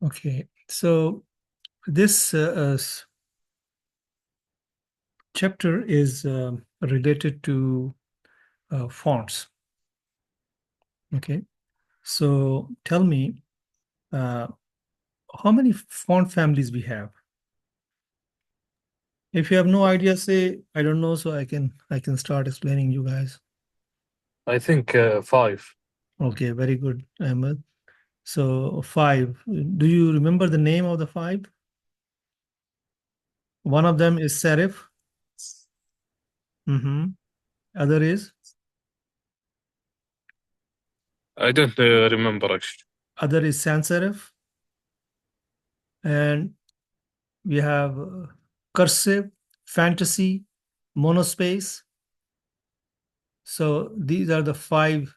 Okay, so this chapter is related to fonts. Okay, so tell me uh, how many font families we have. If you have no idea, say I don't know, so I can start explaining you guys. I think 5. Okay, very good, Ahmed. So five. Do you remember the name of the five? One of them is serif. Other is I don't remember actually. sans serif, and we have cursive, fantasy, monospace. So these are the five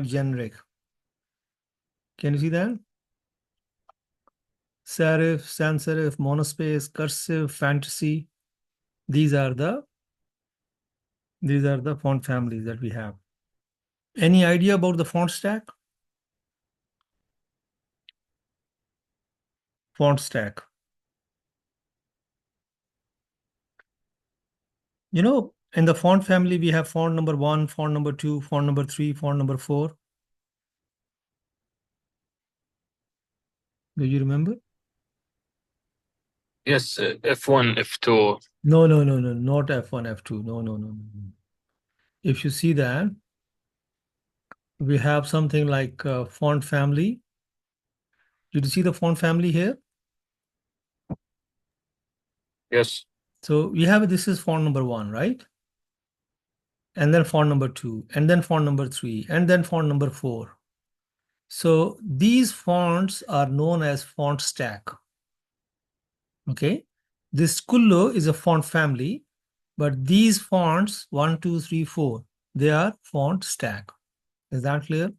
generic. Can you see that? Serif, sans serif, monospace, cursive, fantasy. These are the font families that we have. Any idea about the font stack? Font stack. You know, in the font family, we have font number 1, font number 2, font number 3, font number 4. Do you remember? Yes, F1, F2. No, no, no, no, not F1, F2. No, no, no, no, no. If you see that, we have something like font family. Did you see the font family here? Yes, So we have this is font number 1, right? And then font number 2, and then font number 3, and then font number 4. So these fonts are known as font stack. Okay. This Kullo is a font family, but these fonts 1, 2, 3, 4, they are font stack. Is that clear?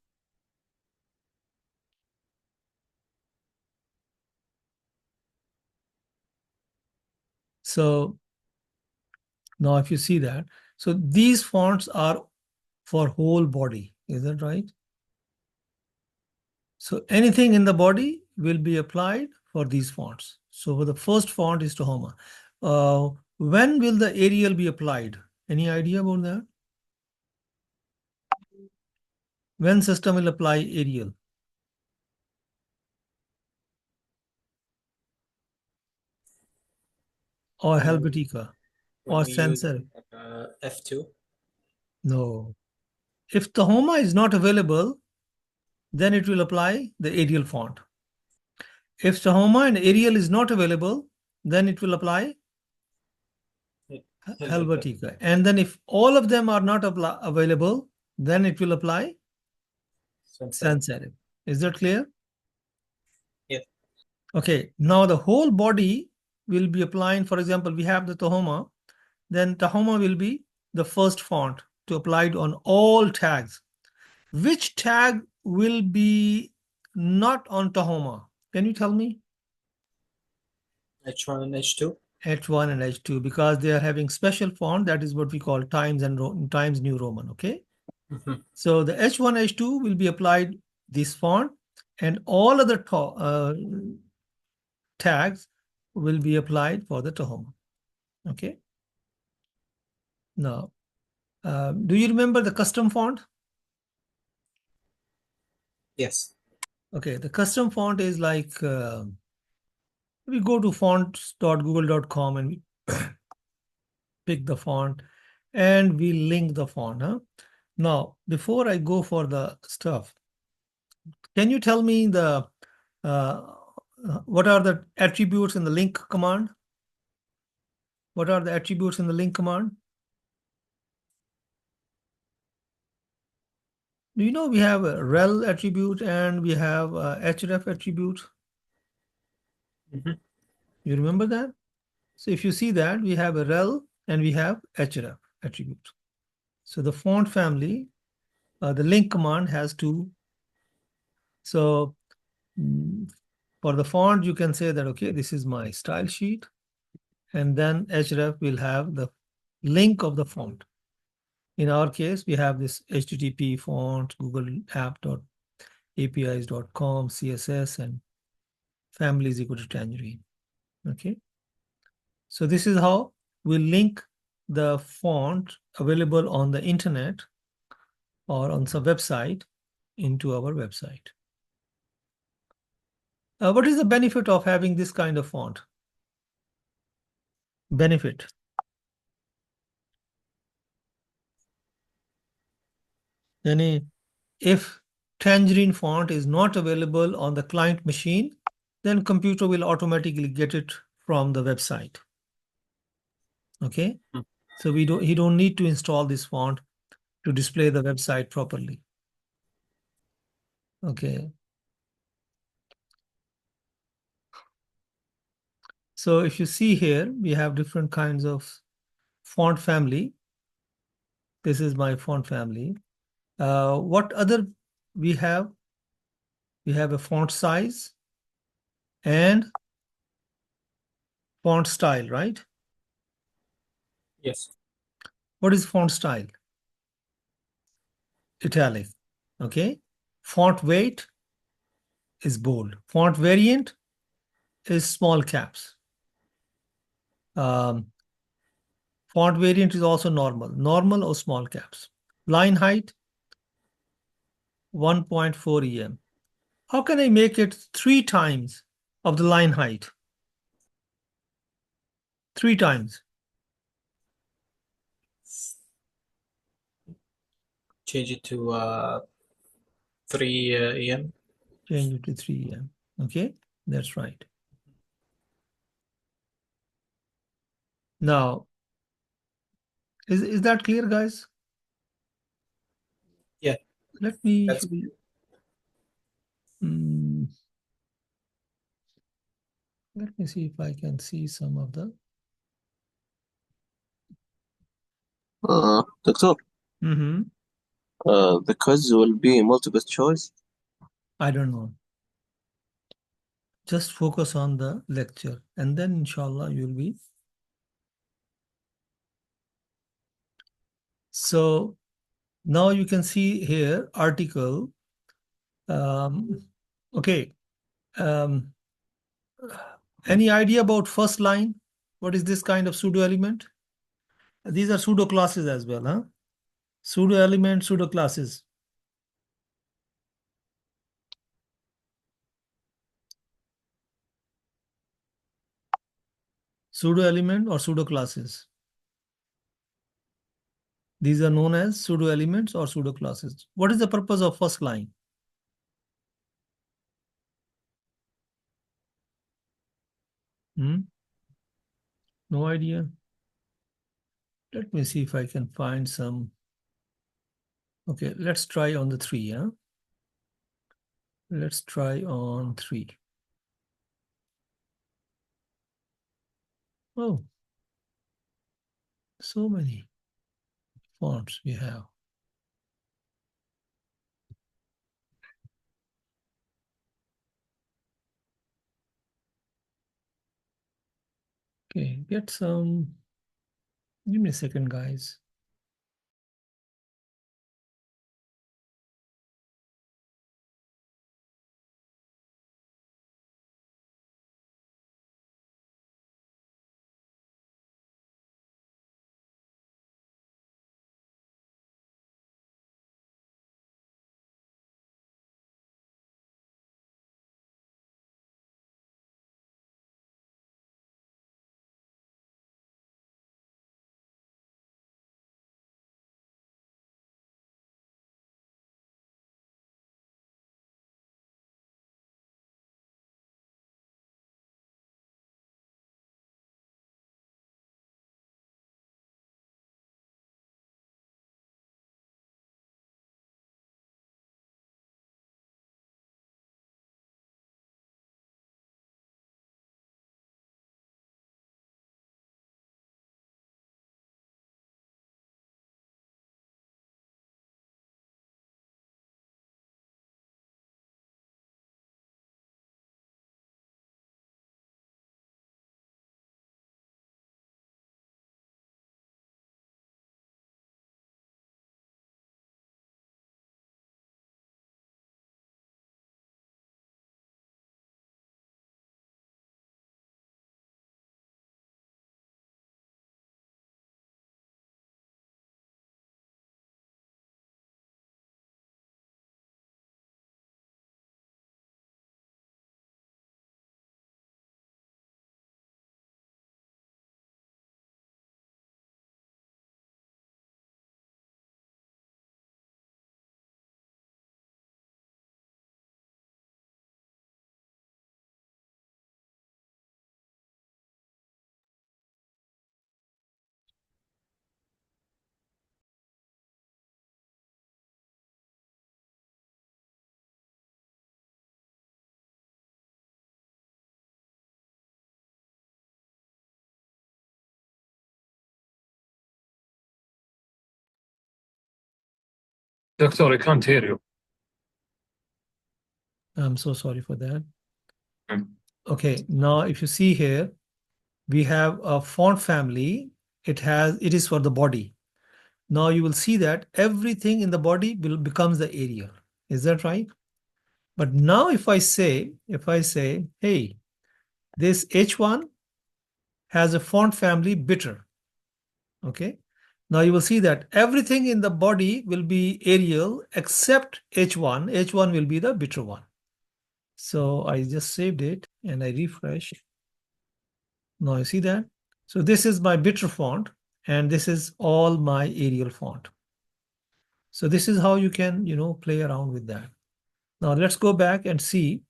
So now if you see that, so these fonts are for whole body. Is that right? So anything in the body will be applied for these fonts. So for the first font is Tahoma. When will the Arial be applied? Any idea about that? When system will apply Arial or When Helvetica when or we use Sensor? F2. No. If Tahoma is not available, then it will apply the Arial font. If Tahoma and Arial is not available, then it will apply Helvetica. And then if all of them are not available, then it will apply sans serif. Is that clear? Yes. Okay, now the whole body will be applying, for example, we have the Tahoma, then Tahoma will be the first font to apply it on all tags. Which tag will be not on Tahoma? Can you tell me? H1 and H2. H1 and H2, because they are having special font, that is what we call Times and Times New Roman, okay? So the H1, H2 will be applied this font, and all other tags will be applied for the Tahoma, okay? Now, do you remember the custom font? Yes. Okay, the custom font is like, we go to fonts.google.com and we pick the font and we link the font. Huh? Now, before I go for the stuff, can you tell me the uh, what are the attributes in the link command? What are the attributes in the link command? Do you know we have a rel attribute and we have a href attribute? You remember that? So if you see that, we have a rel and we have href attribute. So the font family, the link command has two. So for the font, you can say that, okay, this is my style sheet. And then href will have the link of the font. In our case, we have this HTTP font, Google app.apis.com, CSS, and family is equal to tangerine. Okay. So this is how we link the font available on the internet or on some website into our website. What is the benefit of having this kind of font? Benefit. If Tangerine font is not available on the client machine, then computer will automatically get it from the website. Okay, so he don't need to install this font to display the website properly. Okay. So if you see here, we have different kinds of font family. This is my font family. What other we have? We have a font size and font style, right? Yes. What is font style? Italic. Okay. Font weight is bold. Font variant is small caps. Um, Font variant is also normal or small caps. Line height, 1.4 em. How can I make it 3 times of the line height? 3 times. Change it to 3 em. Change it to 3 em. Okay, that's right. Now, is that clear, guys? Yeah. Let me That's let me see if I can see some of the. Doctor, the quiz will be multiple choice. I don't know. Just focus on the lecture and then inshallah you'll be. So now you can see here article. Okay. Any idea about first line? What is this kind of pseudo element? These are pseudo classes as well, huh? Pseudo element, pseudo classes. Pseudo element or pseudo classes. These are known as pseudo elements or pseudo classes. What is the purpose of first line? No idea. Let me see if I can find some. Okay, let's try on the 3. Huh? Let's try on 3. Oh, so many fonts we have. Okay, get some. Give me a second, guys. Doctor, I can't hear you. I'm so sorry for that. Hmm. Okay, now if you see here, we have a font family. It is for the body. Now you will see that everything in the body becomes the Arial. Is that right? But now if I say, hey, this H1 has a font family bitter. Okay. Now you will see that everything in the body will be Arial except H1. H1 will be the bitter one. So I just saved it and I refresh. Now you see that. So this is my bitter font and this is all my Arial font. So this is how you can, play around with that. Now let's go back and see.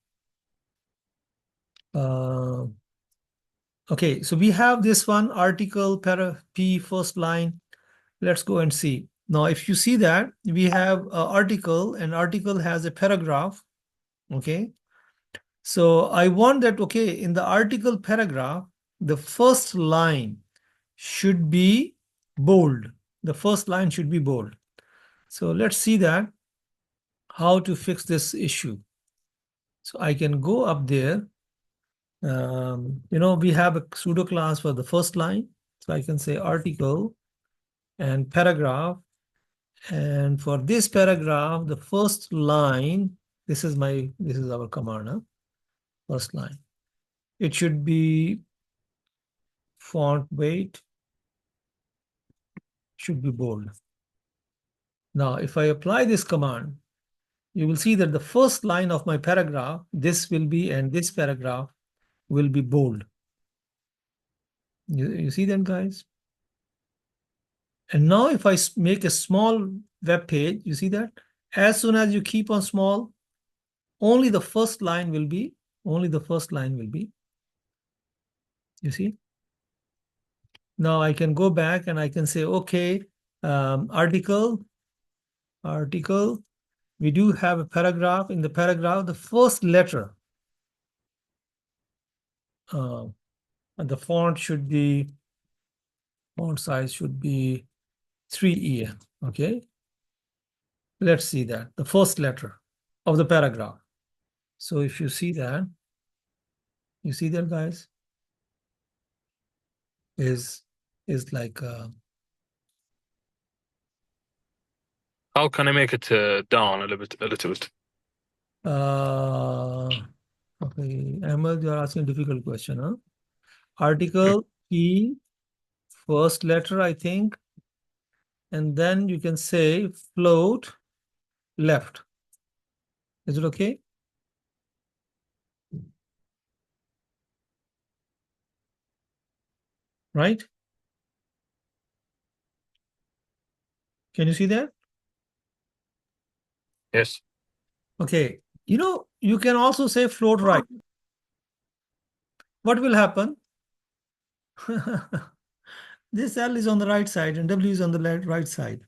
Okay, so we have this one article, para P, first line. Let's go and see. Now, if you see that, we have an article, and article has a paragraph. Okay, so I want that, okay, in the article paragraph, the first line should be bold. The first line should be bold. So let's see that, how to fix this issue. So I can go up there. We have a pseudo class for the first line. So I can say article and paragraph. And for this paragraph, the first line, this is our command, huh? First line. It should be font weight, should be bold. Now, if I apply this command, you will see that the first line of my paragraph, this will be, and this paragraph will be bold. You see that, guys? And now if I make a small web page, you see that? As soon as you keep on small, only the first line will be, you see? Now I can go back and I can say, okay, article, we do have a paragraph. In the paragraph, the first letter, and the font size should be 3 EM, okay? Let's see that, the first letter of the paragraph. So if you see that, guys, is like, How can I make it down a little bit? okay, Ahmed, you're asking a difficult question, huh? Article P, first letter, I think, and then you can say float left. Is it okay? Right? Can you see that? Yes. Okay. You can also say float right. What will happen? This L is on the right side and W is on the right side.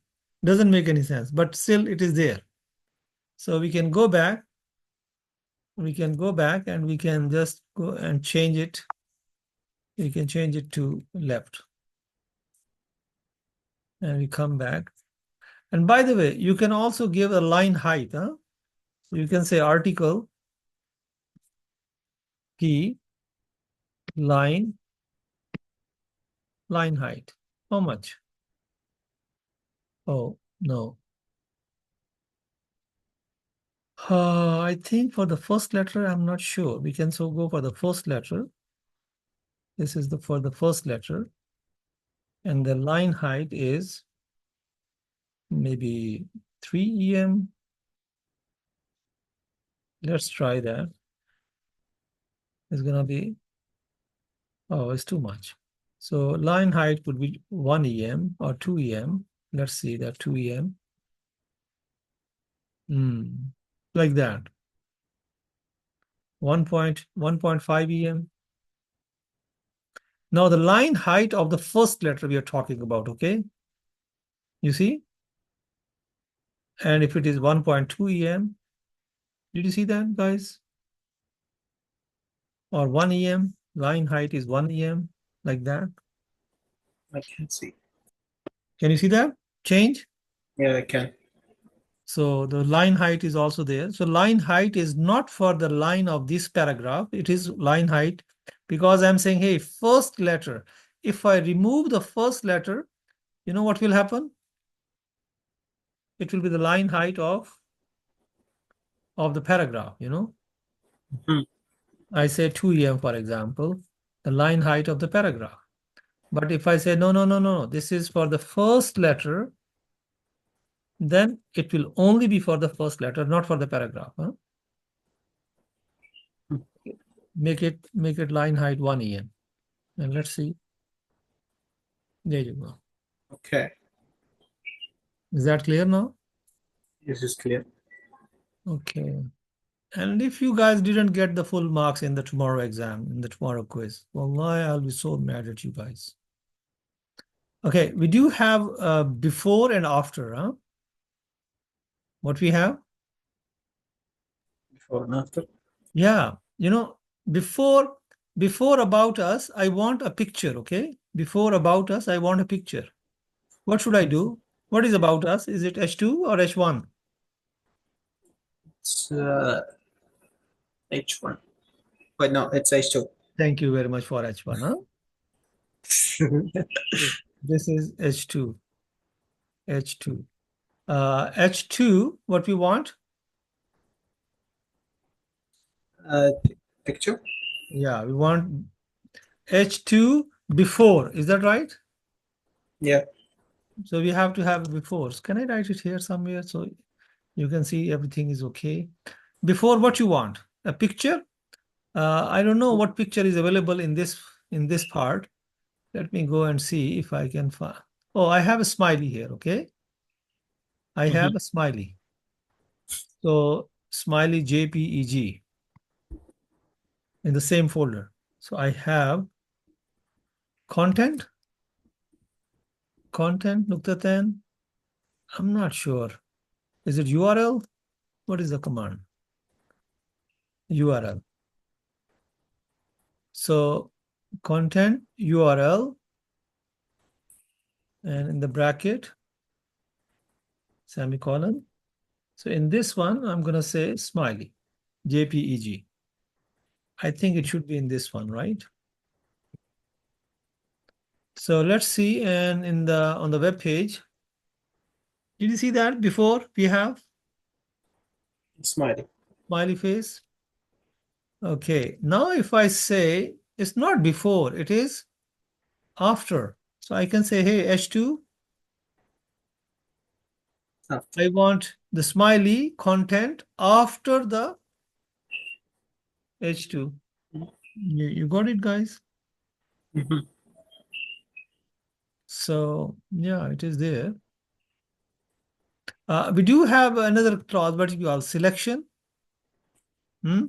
Doesn't make any sense, but still it is there. So we can go back. We can go back and we can just go and change it. We can change it to left. And we come back. And by the way, you can also give a line height. Huh? You can say article P line height. How much? Oh, no. I think for the first letter, I'm not sure. We can so go for the first letter. This is for the first letter. And the line height is maybe 3 EM. Let's try that. It's going to be, oh, it's too much. So line height would be 1 EM or 2 EM. Let's see that 2 EM. Like that. 1.5 EM. Now the line height of the first letter we are talking about, okay? You see? And if it is 1.2 EM, did you see that, guys? Or 1 EM, line height is 1 EM, like that. I can't see. Can you see that change? Yeah, I can. So the line height is also there. So line height is not for the line of this paragraph. It is line height because I'm saying, hey, first letter. If I remove the first letter, you know what will happen? It will be the line height of the paragraph, you know. Mhm. I say 2em, for example, the line height of the paragraph. But if I say, no, this is for the first letter, then it will only be for the first letter, not for the paragraph. Huh? Make it line height 1em. And let's see. There you go. Okay, Is that clear now? this is clear. Okay. And if you guys didn't get the full marks in the tomorrow exam, in the tomorrow quiz, wallahi, I'll be so mad at you guys. Okay, we do have before and after, huh? What we have? Before and after. Yeah, you know, before about us, I want a picture, okay? Before about us, I want a picture. What should I do? What is about us? Is it H2 or H1? It's H1. Wait, no, it's H2. Thank you very much for H1, huh? This is H2. H2. H2, what we want? Picture. Yeah, we want H2 before. Is that right? Yeah. So we have to have before. Can I write it here somewhere so you can see everything is okay? Before, what you want? A picture? I don't know what picture is available in this part. Let me go and see if I can find. Oh, I have a smiley here, okay? I have a smiley. So smiley JPEG in the same folder. So I have content, nuqtatan. I'm not sure. Is it URL? What is the command? URL. So content URL and in the bracket, semicolon. So in this one, I'm going to say smiley, JPEG. I think it should be in this one, right? So let's see. And on the web page, did you see that before we have Smiley. smiley face? Okay. Now if I say it's not before, it is after. So I can say, hey, H2, After. I want the smiley content after the H2. You got it, guys? Mhm. So yeah, it is there. We do have another clause, what you call selection. Hmm?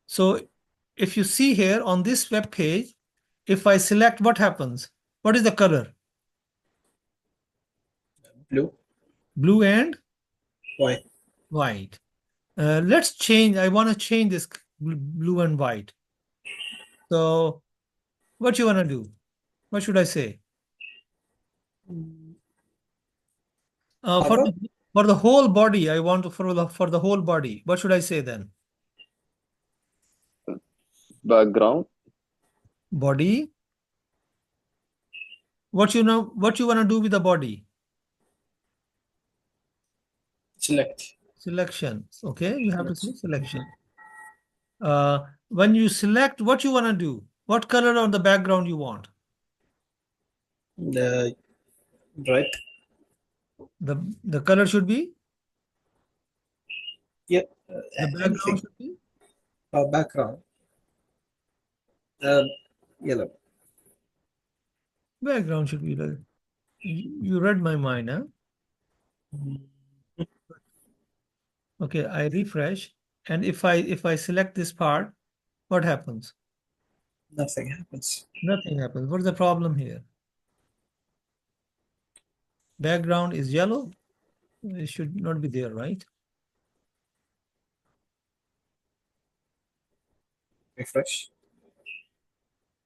So if you see here on this web page, if I select, what happens? What is the color? Blue. Blue and White. white. Let's change. I want to change this blue and white. So what you want to do? What should I say? Uh, for Other. the, for the whole body, I want to for the whole body. What should I say then? Background. Body. What you know? What you want to do with the body? Select. Selection. Okay, you have to say selection. When you select, what you want to do? What color on the background you want? The right. The color should be, Yep. the background Anything. should be Background. Uh, Yellow. background should be like, you read my mind, huh? Okay, I refresh, and if I select this part, what happens? Nothing happens. Nothing happens. What's the problem here? Background is yellow. It should not be there, right? Refresh.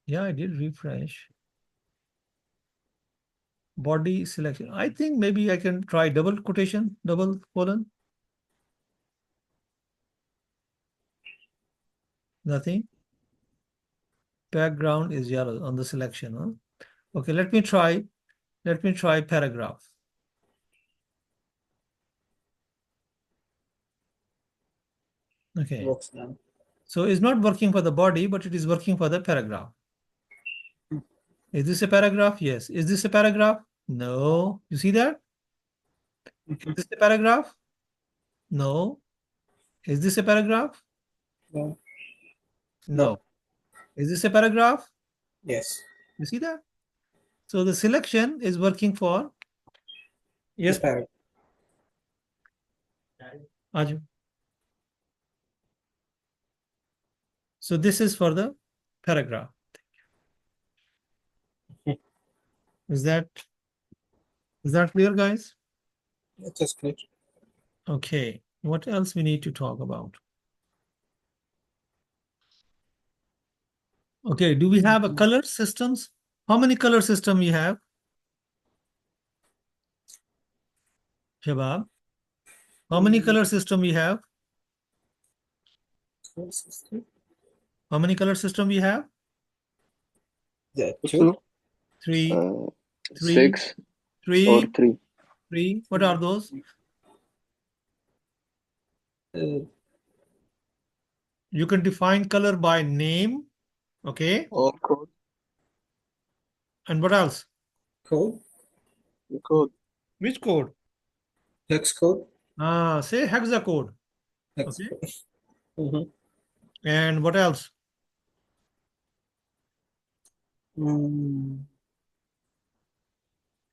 Yeah, I did refresh. Body selection. I think maybe I can try double quotation, double colon. Nothing. Background is yellow on the selection. Huh? Okay, let me try paragraph. Okay. Works now. So it's not working for the body, but it is working for the paragraph. Is this a paragraph? Yes. Is this a paragraph? No. You see that? Is this a paragraph? No. Is this a paragraph? No. No. Is this a paragraph? Yes. You see that? So the selection is working for. Yes. This paragraph. Aju. So this is for the paragraph. Is that clear, guys? That is great. Okay. What else we need to talk about? Okay. Do we have a color systems? How many color system we have? Shabab. How many color system we have? How many color system we have? The two. Two, Three, three, 6 or three, 3. three. What are those? You can define color by name. Okay. Or code. And what else? Code. Code. Which code? Hex code. Say hexacode. Hex Okay. code. Mm-hmm. And what else?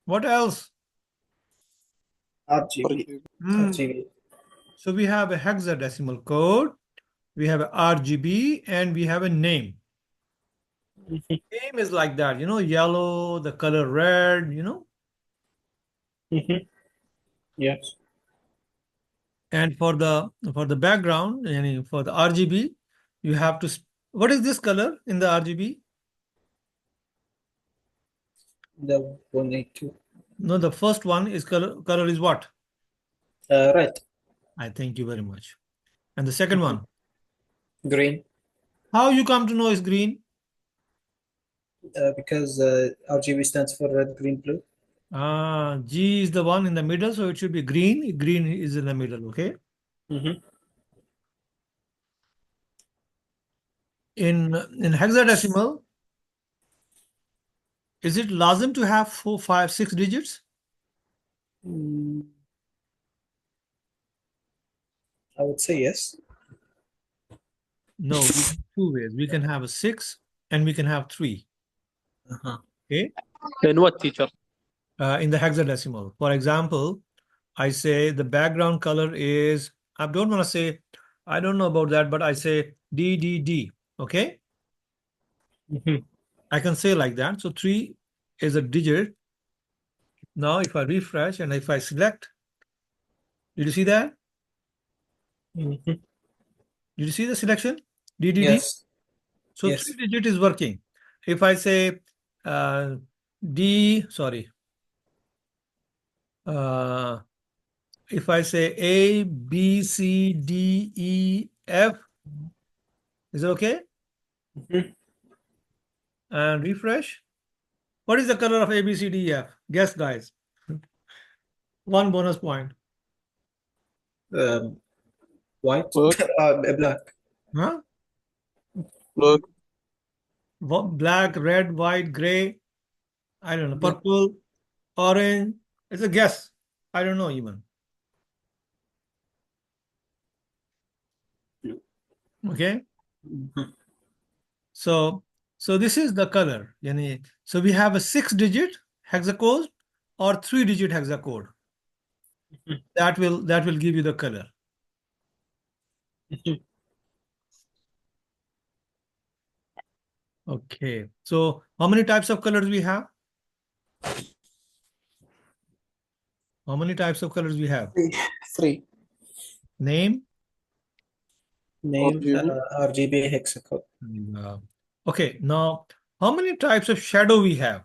What else? RGB. RGB. So we have a hexadecimal code, we have a RGB, and we have a name. Name is like that, yellow, the color red, Yes. And for the background, and for the RGB, you have to. What is this color in the RGB? The 182. No, the first one is color. Color is what? Red. I thank you very much. And the second one? Green. How you come to know it's green? Because RGB stands for red, green, blue. G is the one in the middle, so it should be green. Green is in the middle, okay? In hexadecimal, is it lazim to have 4, 5, 6 digits? I would say yes. No, we have two ways. We can have a 6 and we can have 3. Okay? In what, teacher? In the hexadecimal. For example, I say the background color is, I don't want to say, I don't know about that, but I say DDD. Okay? I can say like that. So 3 is a digit. Now, if I refresh and if I select, did you see that? Did you see the selection? DDD? Yes. So Yes. 3 digit is working. If I say if I say A, B, C, D, E, F, is it okay? And refresh. What is the color of A, B, C, D, E, F? Guess, guys. 1 bonus point. White. Black. Huh? Look. Black, red, white, gray. I don't know. Black. Purple, orange. It's a guess. I don't know even. Okay. So this is the color. So we have a 6-digit hexacode or 3-digit hexacode. That will give you the color. Okay. So how many types of colors we have? How many types of colors we have? 3. Name? Name, RGB. RGB hexacode. Okay. Now, how many types of shadow we have?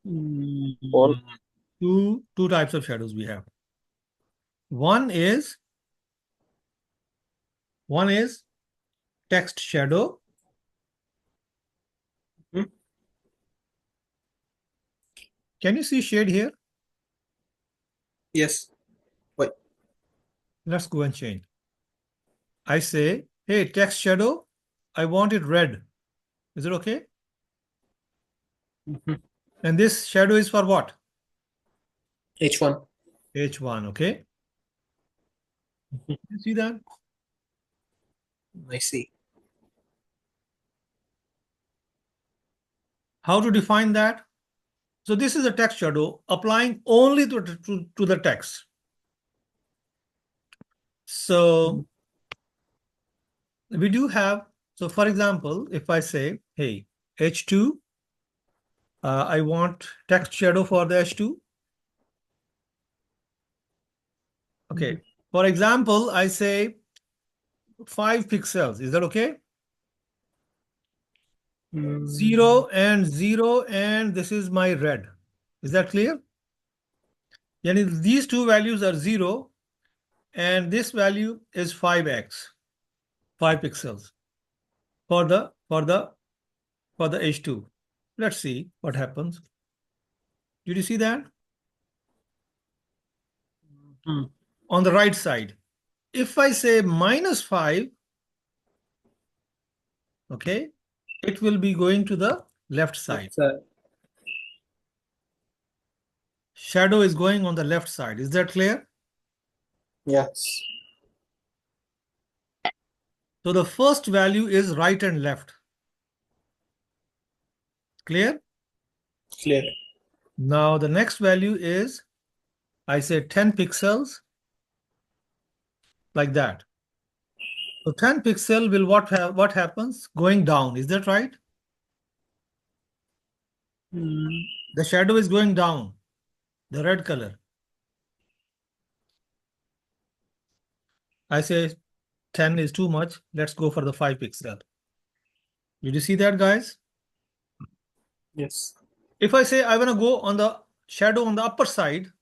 Or Two types of shadows we have. One is text shadow. Mhm. Can you see shade here? Yes. Wait. Let's go and change. I say, hey, text shadow, I want it red. Is it okay? Mhm. And this shadow is for what? H1. H1, okay? You see that? I see. How to define that? So this is a text shadow applying only to the text. So we do have, so for example, if I say, hey, H2, I want text shadow for the H2. Okay. For example, I say 5 pixels. Is that okay? 0 and 0, and this is my red. Is that clear? Yani these two values are 0, and this value is 5x, 5 pixels for the H2. Let's see what happens. Did you see that? On the right side. If I say -5, okay, it will be going to the left side. Shadow is going on the left side. Is that clear? Yes. So the first value is right and left. Clear? Clear. Now the next value is, I say 10 pixels, like that. So 10 pixel will what happens? Going down. Is that right? The shadow is going down, the red color. I say 10 is too much. Let's go for the 5 pixel. Did you see that, guys? Yes. If I say I want to go on the shadow on the upper side,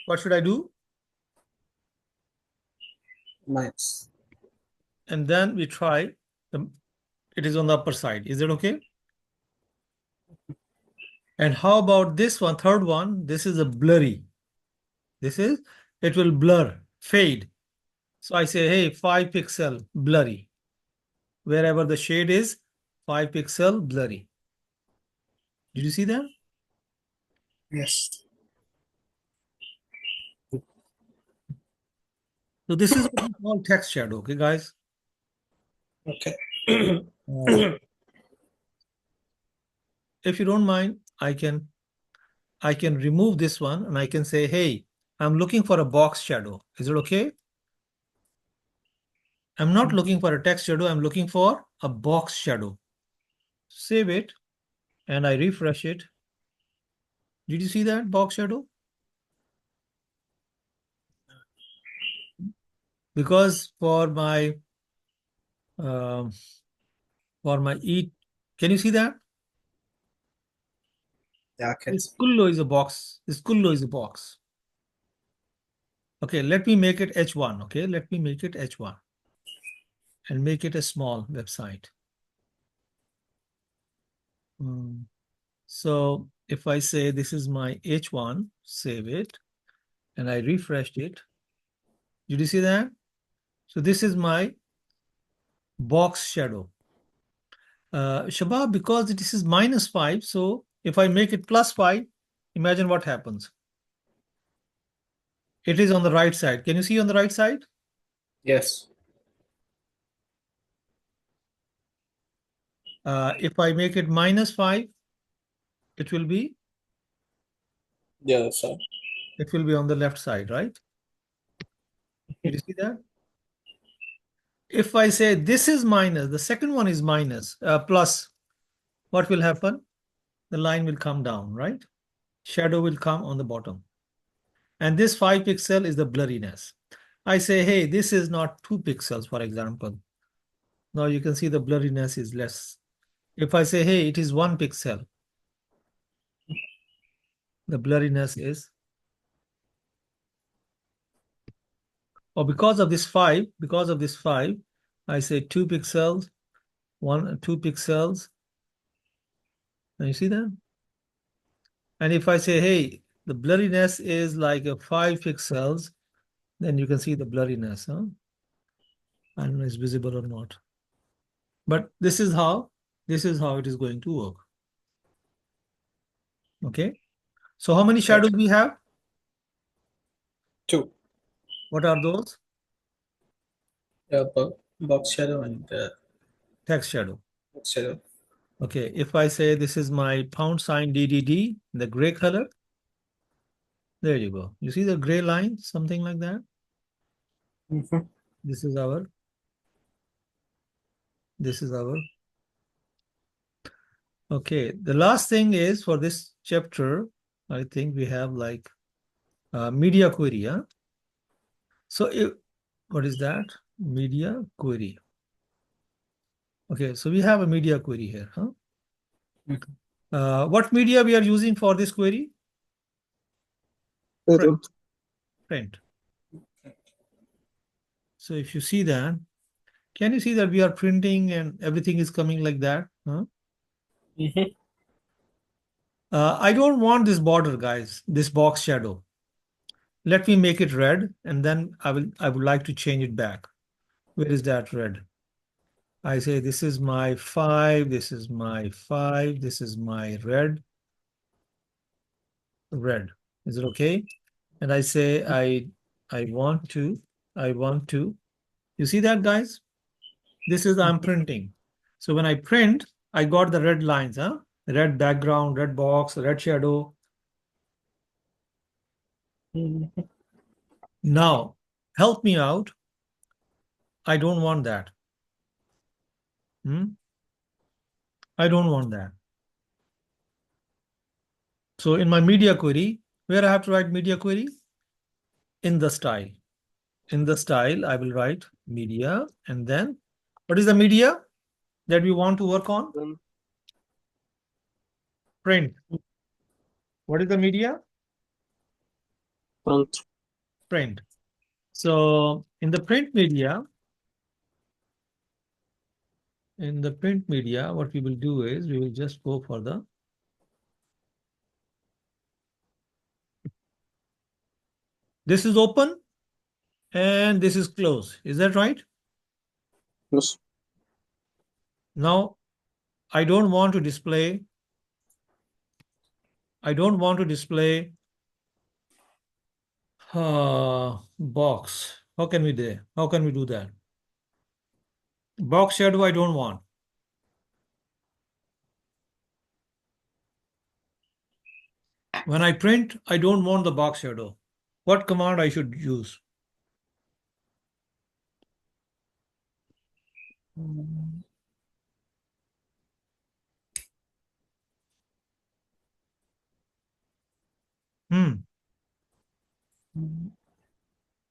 what should I do? Minus. And then we try, it is on the upper side. Is it okay? And how about this one, third one? This is a blurry. It will blur, fade. So I say, hey, 5 pixel blurry. Wherever the shade is, 5 pixel blurry. Did you see that? Yes. So this is what we call text shadow, okay, guys? Okay. If you don't mind, I can remove this one and I can say, hey, I'm looking for a box shadow. Is it okay? I'm not looking for a text shadow. I'm looking for a box shadow. Save it and I refresh it. Did you see that box shadow? Because for my eat, can you see that? Yeah, I can This see. Kullo is a box. This Kullo is a box. Okay, let me make it H1. Okay, let me make it H1 and make it a small website. So if I say this is my H1, save it, and I refreshed it. Did you see that? So this is my box shadow. Shabab, because this is -5, so if I make it +5, imagine what happens. It is on the right side. Can you see on the right side? Yes. If I make it -5, it will be The other side. on the left side, right? Did you see that? If I say this is minus, the second one is plus, what will happen? The line will come down, right? Shadow will come on the bottom. And this 5 pixel is the blurriness. I say, hey, this is not 2 pixels, for example. Now you can see the blurriness is less. If I say, hey, it is 1 pixel, The blurriness is, or because of this 5, I say 2 pixels, 2 pixels. And you see that? And if I say, hey, the blurriness is like a 5 pixels, then you can see the blurriness. Huh? I don't know if it's visible or not. But this is how it is going to work. Okay. So how many shadows we have? 2. What are those? Box shadow and Text shadow. box shadow. Okay. If I say this is my # DDD, the gray color, there you go. You see the gray line, something like that? Mm-hmm. This is our. Okay. The last thing is for this chapter, I think we have like media query. Huh? So what is that? Media query. Okay. So we have a media query here. Huh? What media we are using for this query? Error. Print. So if you see that, can you see that we are printing and everything is coming like that? Huh? Mm-hmm. I don't want this border, guys, this box shadow. Let me make it red, and then I would like to change it back. Where is that red? I say this is my 5, this is my 5, this is my red. Is it okay? And I say I want to. You see that, guys? This is I'm printing. So when I print, I got the red lines, huh? Red background, red box, red shadow. Mm-hmm. Now, help me out. I don't want that. I don't want that. So in my media query, where I have to write media query? In the style. In the style, I will write media, and then what is the media that we want to work on? Then Print. What is the media? print. Print. So in the print media, what we will do is we will just go for the. This is open and this is closed. Is that right? Yes. Now, I don't want to display box. How can we do that? Box shadow I don't want. When I print, I don't want the box shadow. What command I should use?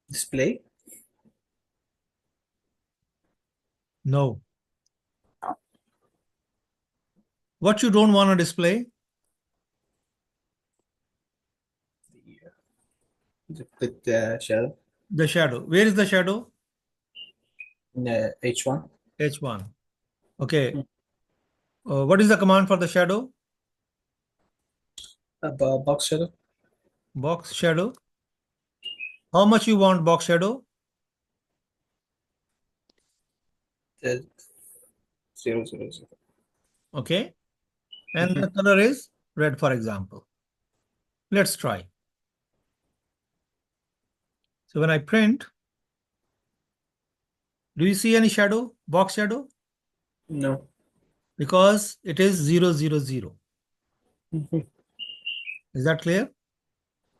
Display. No. What you don't want to display? The shadow. The shadow. Where is the shadow? H1. H1. Okay. What is the command for the shadow? Box shadow. Box shadow. How much you want box shadow? 0, 0, 0. Okay. And the color is red, for example. Let's try. So when I print, do you see any shadow? Box shadow? No. Because it is 0, 0, 0. Mm-hmm. Is that clear?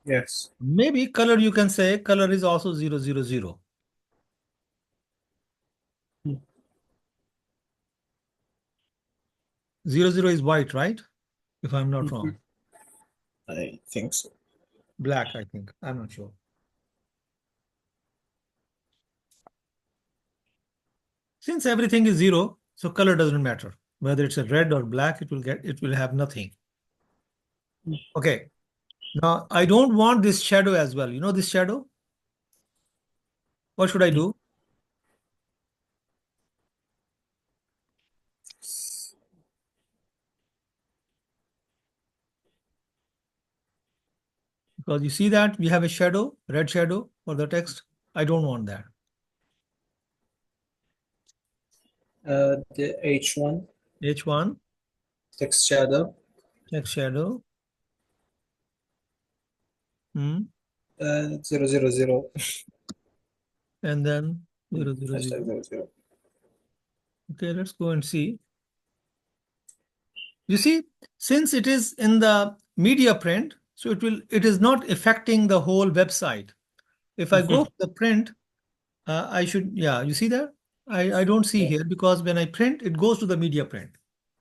Yes. Maybe color, you can say color is also 0, 0, 0. 0, 0 is white, right? If I'm not wrong. I think so. Black, I think. I'm not sure. Since everything is 0, so color doesn't matter. Whether it's a red or black, it will have nothing. Okay. Now, I don't want this shadow as well. You know this shadow? What should I do? Because you see that we have a shadow, red shadow for the text. I don't want that. The H1 H1, text shadow. text shadow. 000. And then 000. Hashtag 00. Okay, let's go and see. You see, since it is in the media print, so it is not affecting the whole website. If I go for the print, I should, yeah, you see that? I don't see Yeah. here because when I print, it goes to the media print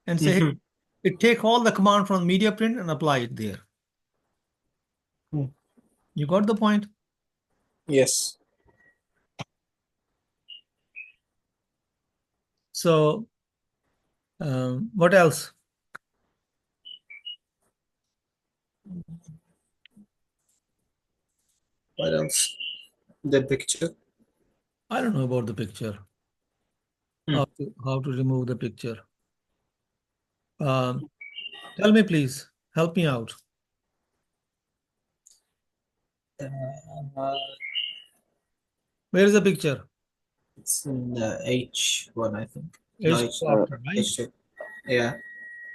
and say, hey, Mhm. it take all the command from media print and apply it there. Hmm. You got the point? Yes. So what else? What else? The picture. I don't know about the picture. Hmm. How to remove the picture. Tell me, please. Help me out. Uh, Where is the picture? it's in H1, I think. No, H2 H, after, right? H2. Yeah.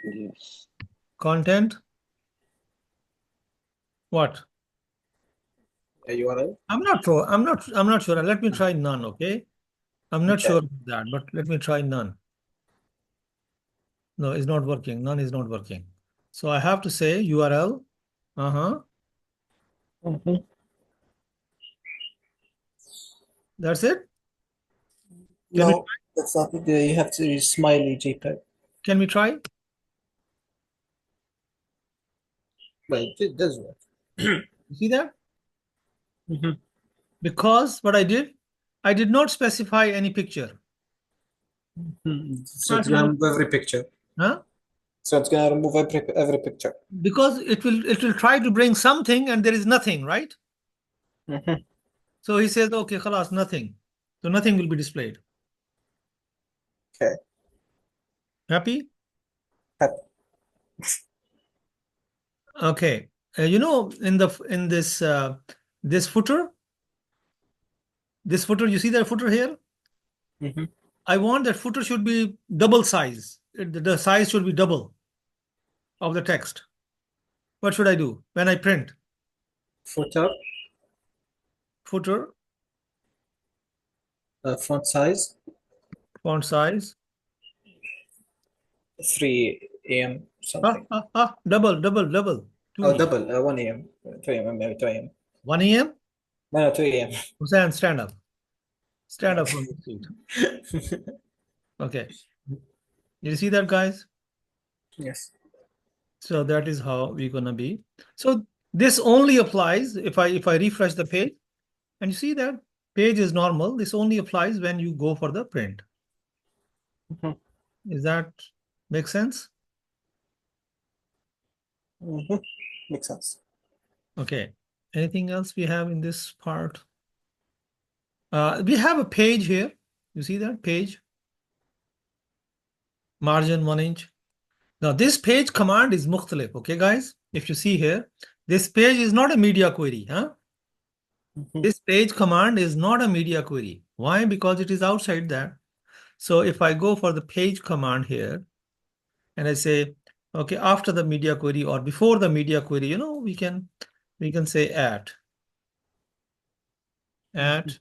Yes. Content. What? URL. I'm not sure. I'm not sure. Let me try none, okay? I'm not Okay. sure about that, but let me try none. No, it's not working. None is not working. So I have to say URL. Mhm. That's it. No, that's not it. You have to use smiley JPEG. Can we try? But it does work. You see that? Mhm. Because what I did not specify any picture. So it's gonna remove every picture. Huh? So it's gonna remove every picture. Because it will try to bring something and there is nothing, right? Mhm. So he says, okay, khalas, nothing. So nothing will be displayed. Okay. Happy? Happy. Okay. You know, in this footer, you see that footer here? Mhm. I want that footer should be double size. The size should be double of the text. What should I do when I print? Footer, Footer, font size, font size. 3 AM something. Double, double, double. Oh, 2 double, 1 AM, 2 AM, maybe 2 AM. 1 a.m. No, no, 2 AM. Hussein, stand up. Stand up from your seat. Okay. You see that, guys? Yes. So that is how we're gonna be. So this only applies if I refresh the page, and you see that page is normal. This only applies when you go for the print. Mhm. Is that make sense? Mhm. Makes sense. Okay. Anything else we have in this part? We have a page here. You see that page? Margin 1 inch. Now this page command is mukhtalif. Okay, guys? If you see here, this page is not a media query. Mhm. This page command is not a media query. Why? Because it is outside that. So if I go for the page command here and I say, okay, after the media query or before the media query, you know, we can say at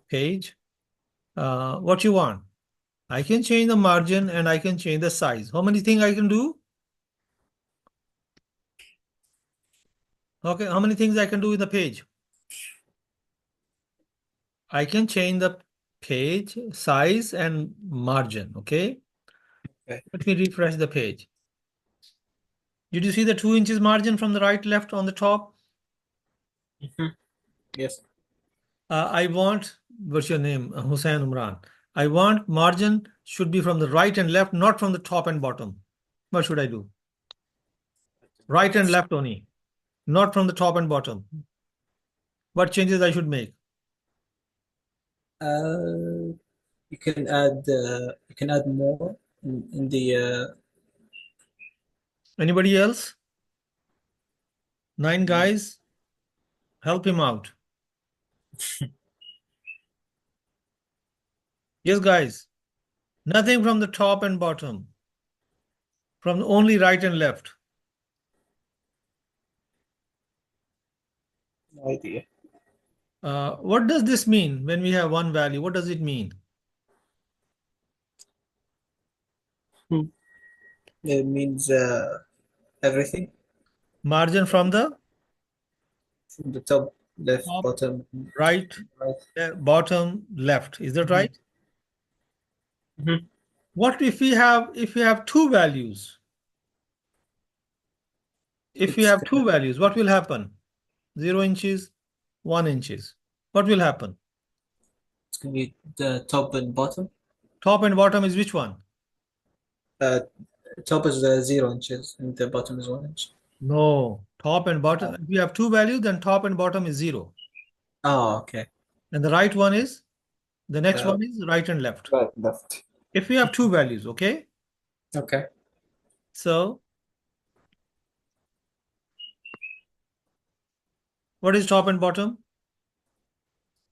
page. What you want? I can change the margin and I can change the size. How many things I can do? Okay, how many things I can do in the page? I can change the page size and margin. Okay, Okay. let me refresh the page. Did you see the 2 inches margin from the right left on the top? Mhm. Yes. I want, what's your name? Hussein Umran. I want margin should be from the right and left, not from the top and bottom. What should I do? Right and left only. not from the top and bottom. What changes I should make? You can add more in the Anybody else? 9 guys, help him out. Yes, guys. Nothing from the top and bottom. From only right and left. no idea. What does this mean when we have one value? What does it mean? It means everything Margin from the from the top, left, top, bottom, right, right. bottom, left. Is that Mhm. right? Mhm. What if we have two values? If we It's have two gonna, values, what will happen? 0 inches, 1 inches. What will happen? it's gonna be the top and bottom. Top and bottom is which one? Uh, Top is 0 inches and the bottom is 1 inch. No, top and bottom. If we have two values, then top and bottom is 0. Oh, okay. And the right one is, the next Uh, one is right and left. right, left. If we have two values, okay? Okay. So, what is top and bottom?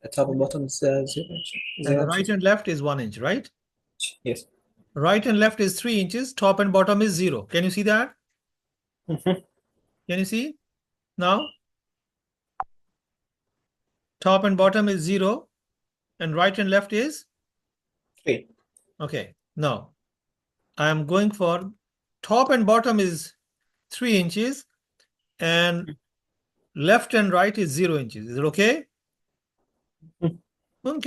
The top and bottom is 0 inch. And Zero the right inches. and left is 1 inch, right? Yes. Right and left is 3 inches. Top and bottom is 0. Can you see that? Mhm. Can you see? Now, top and bottom is 0. And right and left is? 3. Okay. Now, I am going for top and bottom is 3 inches. And left and right is 0 inches. Is it okay? Mhm.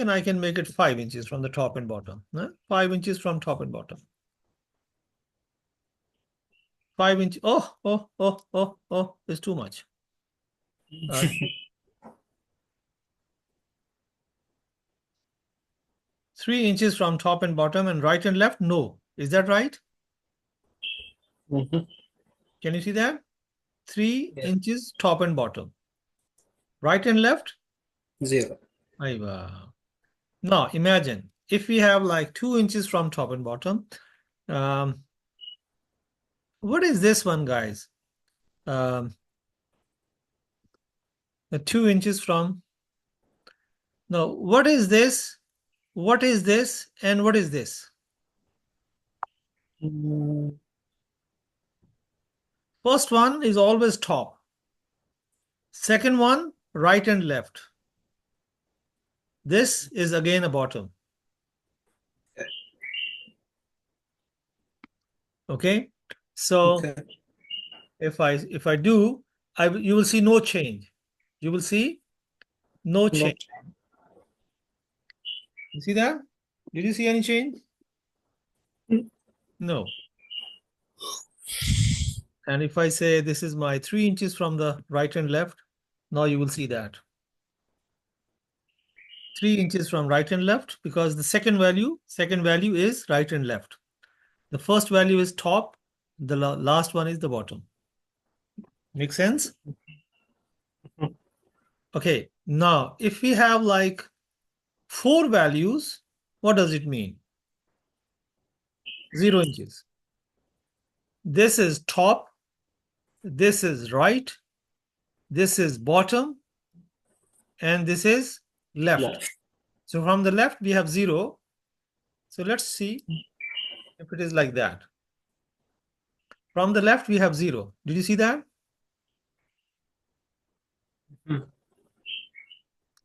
I can make it 5 inches from the top and bottom. 5 inches from top and bottom. 5 inch. Oh, it's too much. Uh, 3 inches from top and bottom and right and left? No. Is that right? Mhm. Can you see that? 3 Yeah. inches top and bottom. Right and left? 0. Aiwa. Now imagine if we have like 2 inches from top and bottom. Um, what is this one, guys? The 2 inches from. Now, what is this? What is this? And what is this? Mm, First one is always top. Second one, right and left. This is again a bottom. Okay. So Okay. if I do, you will see no change. You will see no No. change. You see that? Did you see any change? Mm. No. And if I say this is my 3 inches from the right and left, now you will see that. 3 inches from right and left because the second value is right and left. The first value is top, the last one is the bottom. Make sense? Mhm. Okay, now if we have like 4 values, what does it mean? 0 inches. This is top, this is right, this is bottom, and this is left. Left. So from the left, we have 0. So let's see if it is like that. From the left, we have 0. Did you see that? Mhm.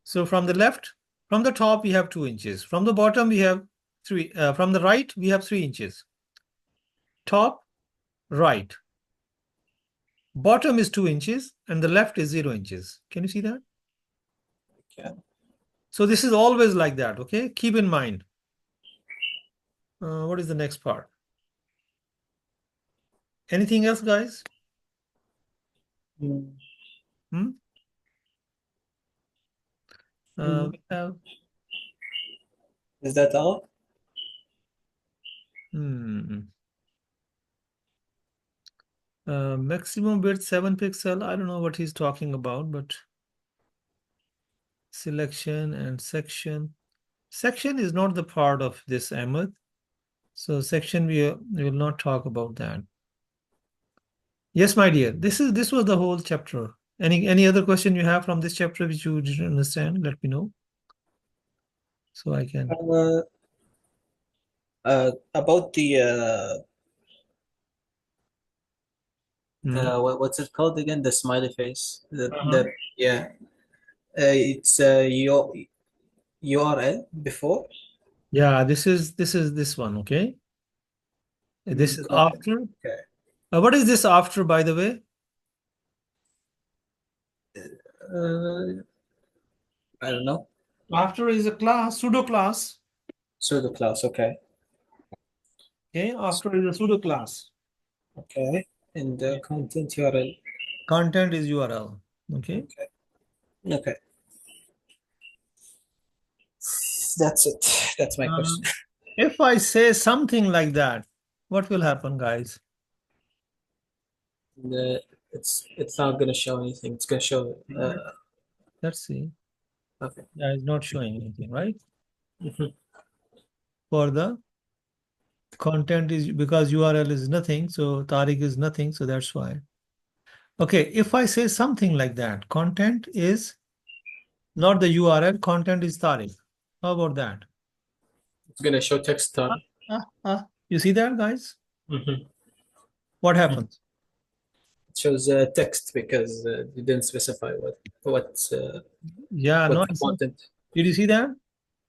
So from the left, from the top, we have 2 inches. From the bottom, we have 3. From the right, we have 3 inches. Top, right. Bottom is 2 inches, and the left is 0 inches. Can you see that? Okay. So this is always like that, okay? Keep in mind. What is the next part? Anything else, guys? Mm. Hmm? We have. Is that all? Hmm. Maximum width 7 pixel. I don't know what he's talking about, but selection and section. Section is not the part of this, Ahmed. So section we will not talk about that. Yes, my dear. This was the whole chapter. Any other question you have from this chapter which you didn't understand? Let me know. So I can. About the Hmm. what's it called again? The smiley face. Uh-huh. Yeah. It's your URL before Yeah, this is this one. Okay. This is content. after. Okay. What is this after, by the way? I don't know. After is a class, pseudo class. Pseudo class. Okay. Okay, after is a pseudo class. Okay. And the content URL. Content is URL. Okay. Okay. Okay. That's it. That's my question. If I say something like that, what will happen, guys? It's not gonna show anything. It's gonna show. Let's see. Okay. Yeah, it's not showing anything, right? Mhm. For the content is because URL is nothing, so Tariq is nothing, so that's why. Okay, if I say something like that, content is not the URL, content is Tariq. How about that? It's gonna show text tab. You see that, guys? Mhm. What happens? It shows text because you didn't specify Yeah, no, what the content. did you see that?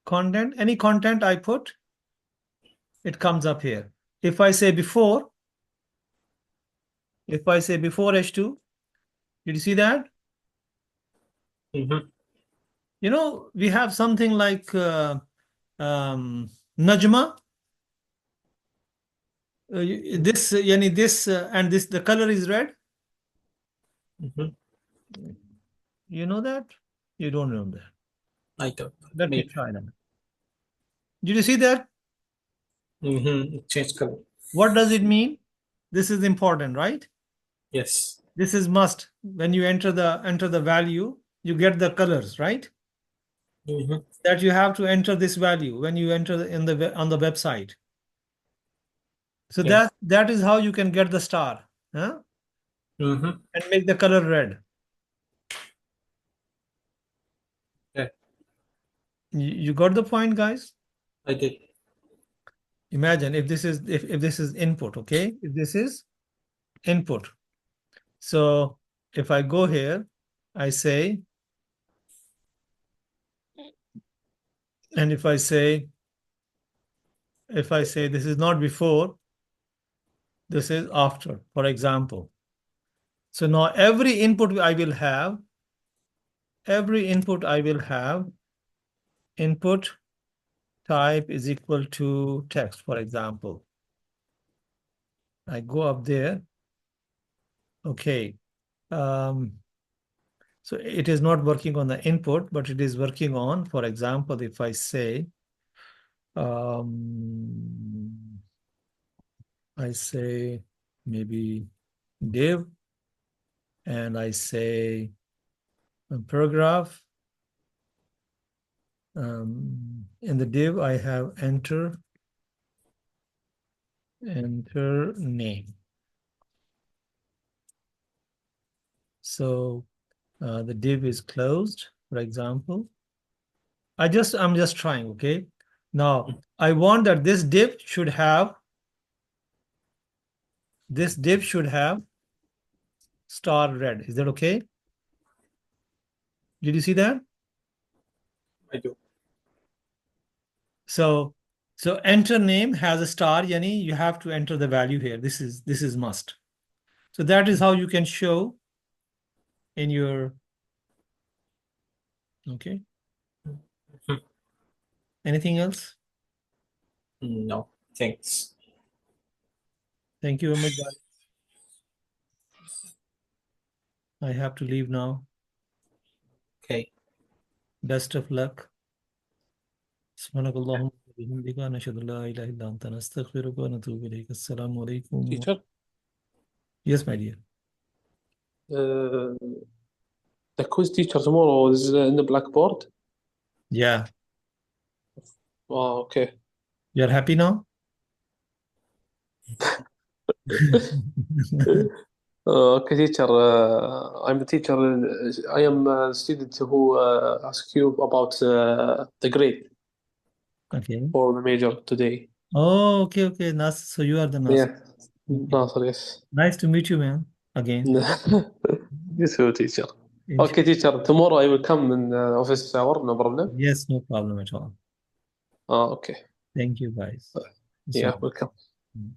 Content, any content I put, it comes up here. If I say before H2, did you see that? Mhm. You know, we have something like Najma. This, yani this, and this, the color is red. Mhm. You know that? You don't know that. I don't. Let me Maybe. try that. Did you see that? It changed color. What does it mean? This is important, right? Yes. This is must. When you enter the value, you get the colors, right? Mhm. That you have to enter this value when you enter on the website. So Yeah. that is how you can get the star, huh? Mhm. And make the color red. Yeah. You got the point, guys? I did. Imagine if this is if this is input, okay? If this is input. So if I go here, I say, and if I say this is not before, this is after, for example. So now every input I will have, input type is equal to text, for example. I go up there. Okay. So it is not working on the input, but it is working on, for example, if I say, maybe div, and I say a paragraph. In the div, I have enter name. So the div is closed, for example. I'm just trying, okay? Now I want that this div should have star red. Is that okay? Did you see that? I do. So enter name has a star, yani you have to enter the value here. This is must. So that is how you can show in your, okay. Mhm. Anything else? No. Thanks. Thank you very much, guys. I have to leave now. Okay. Best of luck. سبحانك اللهم وبحمدك نشهد أن لا إله إلا أنت نستغفرك ونتوب إليك السلام عليكم Teacher. Yes, my dear. The quiz teacher tomorrow is in the blackboard. Yeah. Oh, okay. You're happy now? Okay, teacher. I'm the teacher. I am a student who asked you about the grade Okay. for the major today. Oh, okay, okay. Nas, so you are the Nas. Yeah, Okay. Nasser, yes. Nice to meet you, man. Again. Yes, teacher. Inshallah. Okay, teacher. Tomorrow I will come in office hour. No problem. Yes, no problem at all. Okay. Thank you, guys. Yeah, So- welcome. Mm.